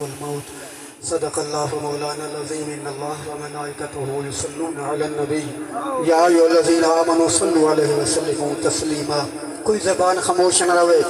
والموت صدق الله مولانا العظيم إن الله وملائكته يصلون على النبي يا أيها الذين آمنوا صلوا عليه وسلموا تسليما। कोई ज़बान खामोश न रहे,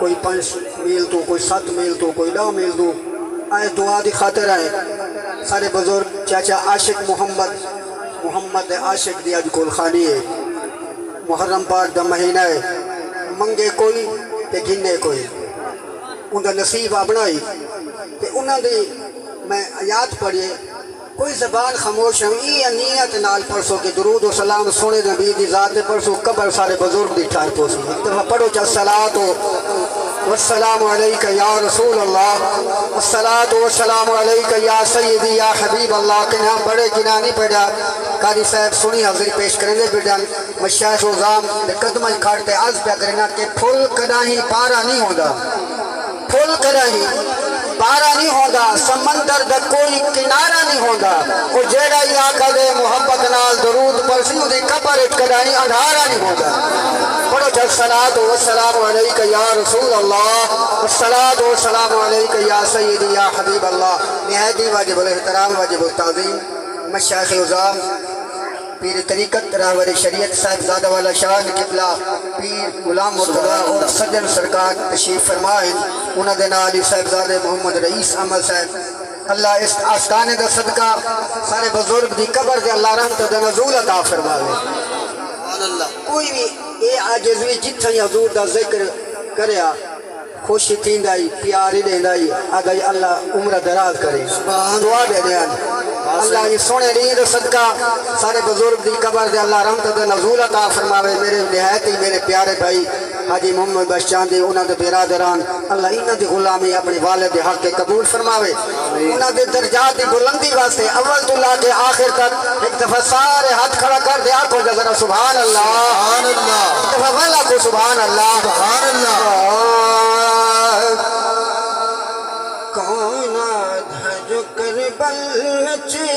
कोई 5 मील तो, कोई 7 मील तो, कोई 9 मील तो आए दुआ की खातिर आए सारे बुजुर्ग चाचा आशिक मुहम्मद आशिक दी अज कोल खानी है। मुहर्रम पाक का महीना है, मंगे कोई ते गिने कोई, उनका नसीब अपनाई ते उन्होंने मैं आयात पढ़िए। कोई ज़बान खामोश है नीयत नाल परसों के दुरूद व सलाम सोने नबी दी ज़ात परसों कबर सारे बुजुर्ग दी ठार पोसी पढ़ो चा सलात वस्सलामु अलैका या रसूल अल्लाह वस्सलातु वस्सलामु अलैका या सय्यदी या हबीब अल्लाह के नाम बड़े किना नहीं पड़ा। कारी साहब सुनी हाजिरी पेश करेंगे बेटा मशाइख उज़ाम कदम खाड़ते अर्ज पे करना कि फुल कदाही पारा नहीं होता, फुल कदाही पारा नहीं होता, समंदर दा कोई किनारा नहीं होता। और जेड़ा ही आका दे मोहब्बत नाल दरूद परसी उदी कबर इच कदाही अंधारा नहीं होता। पढ़ो चल सलात व सलाम अलैका या रसूल अल्लाह वस्सलातु वस्सलामु अलैका या सय्यदी या हबीब अल्लाह। निहायती वाजिब अल एहतराम वाजिब अल ताज़ीम मशाइख उज़ाम पीर तरीक़त रहबर शरीयत साहिबजादा वाला शाह किबला पीर गुलाम मुर्तज़ा और सज्जन सरकार तशरीफ फरमाए। उन्होंने नाल साहिबजादे मोहम्मद रईस अहमद साहब अल्लाह इस आस्ताने का सदका सारे बुजुर्ग की कबर से अल्लाह रहमत दा नज़ूल अता फरमावे। कोई भी ये आजिज़ भी जिथे हजूर का जिक्र करया खुशी थींदा ही प्यार ही देंदा ही आगे अल्लाह उम्र दराज करे। दुआ दे दें अल्लाह ये सोने नींद सदका सारे बुजुर्ग दी कबर दे अल्लाह रहमत दा नज़ूल अता फरमावे। मेरे निहायत ही मेरे प्यारे भाई हाजी मोहम्मद बख्शान दी उन्हां दे बिरादरान अल्लाह इन्हां दी गुलामी अपने वाले दे हक के कबूल फरमावे। उन्हां दे दर्जात दी बुलंदी वास्ते अव्वल तो लाके आखिर तक एक दफा सारे हाथ खड़ा कर दे आखो जरा सुभान अल्लाह सुभान अल्लाह, एक दफा वाला को सुभान अल्लाह सुभान अल्लाह। कौन धज करबल चे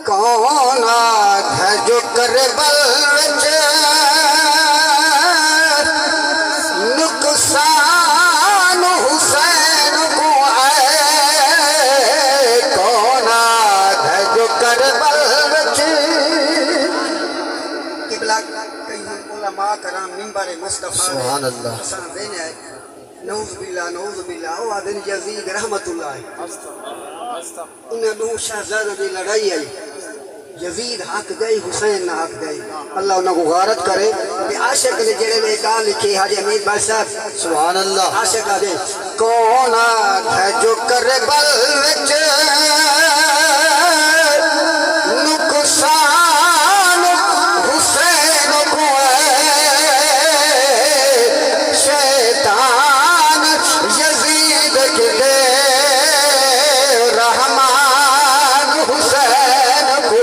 कौन धज करबल चे नुकसान हुसैन को आए कौन धज करबल चे। किबला उलमा कराम मिंबर मुस्तफा सुभान अल्लाह देने नऊज़ बिल्लाह ओ आदन यजीद रहमतुल्लाह इन दो शहजादों की लड़ाई आई। यजीद हक गई हुसैन ना हक गई अल्लाह उन्हें को गारत करे। आशिक ने जेड़े में गा लिखे हाजी अमीर भाई साहब सुभान अल्लाह आशिक आदे कौन है जो करे बल विच नुकसान हुसैन को शैतान यजीद के दे रहमान हुसैन को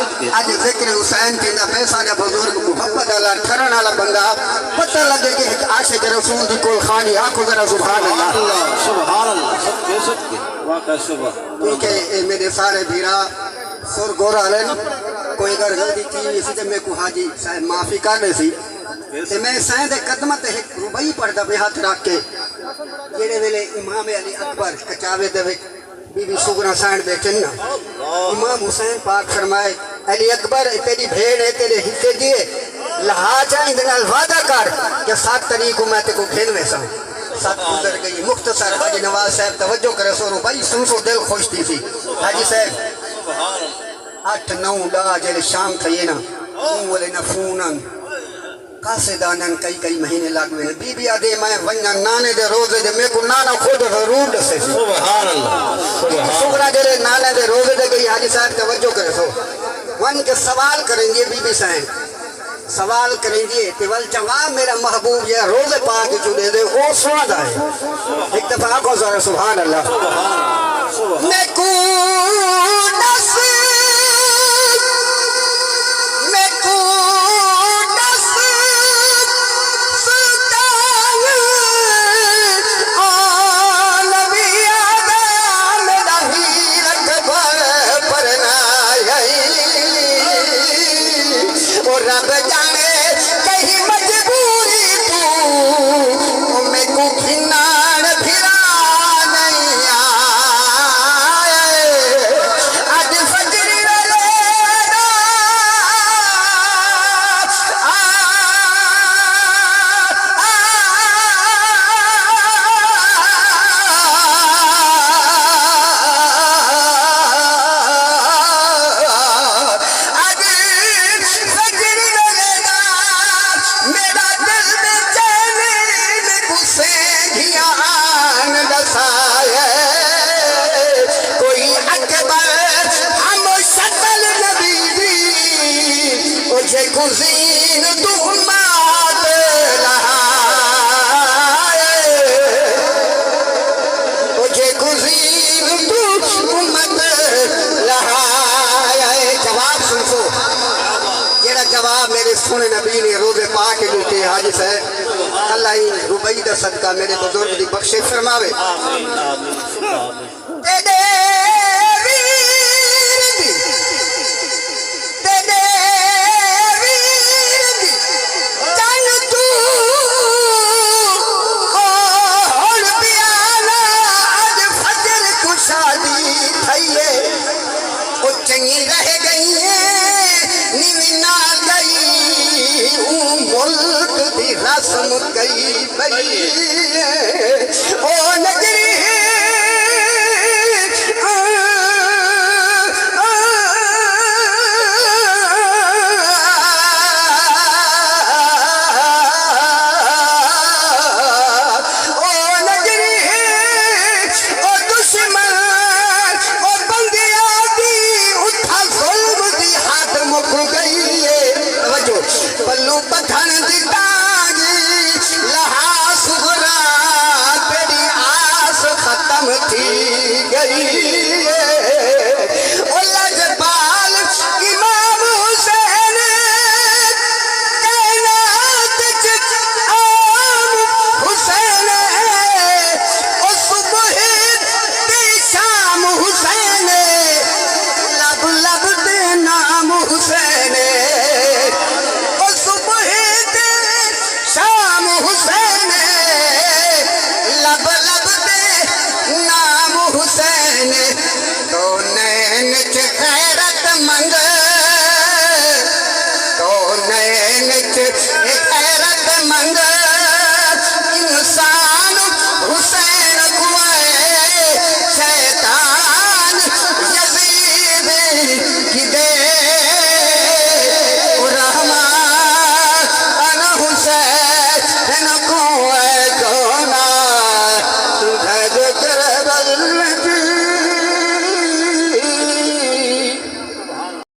आज जिक्र हुसैन थींदा पे साडा बुजुर्ग मोहब्बत वाला ठरण वाला बंदा पता लगे कि एक आशिक रसूल दी कोल खानी आखो जरा सुभान अल्लाह सदके वाका सुबह क्योंकि ये मेरे सारे भीरा सुर गोरा ले कोई अगर गलती की सी ते मैं को हाजी साहब माफी कर दे सी ते मैं साईं दे कदम ते एक रुबई पढ़दा पे हाथ रख के जेड़े वेले इमाम अली अकबर कचावे दे विच बीबी सुगरा साईं बैठे ना इमाम हुसैन पाक फरमाए अली अकबर तेरी भेड़ है तेरे हिस्से दिए लहा जाए दे नाल वादा कर कि 7 तारीख को मैं ते को खेलवे सा 7 गुजर गई मुख्तसर हाजी नवाज साहब तवज्जो करे सो भाई सुन सो दिल खुश थी सी हाजी साहब 8 9 दा जेड़े शाम थे ना बोले ना फोन कासेदानन कई महीने लग गए बीबी आदे मैं वन्ना नाने दे रोजे दे मेरे को नाना खुद जरूर दसे सुभान अल्लाह सुगरा जेरे नाने दे रोजे दे गई हाजी साहब तवज्जो करे सो वन के सवाल करेंगे बीबी साहब सवाल करेंगे ते वल जवाब मेरा महबूब ये रोजे पाक जो दे दे ओ सुना है एक दफा को जरा सुभान अल्लाह मैं को कुज़ीन तू मात लहाए मुझे कुज़ीन तू मत लहाए जवाब सुन सो जेड़ा जवाब मेरे सुने नबी ने रोज़े पाक दिते हाजी साहब अल्लाह ही रुबई दा सदका मेरे बुजुर्ग दी बख्शिश फरमावे आमीन आमीन चंगी रह गई निविना गई मुल्क दी रस्म गई बई ओ नगरी पल्लू पठन दितागी लहा सुगरा तेरी आस खत्म थी गई ओ लजपाल इमाम हुसैन कैनात आम हुसैन ओ सुबह दी शाम हुसैन लब लब दे नाम हुसैन लब लब दे नाम हुसैन तो नैन च खैरतमंद तो नैन च खैरतमंद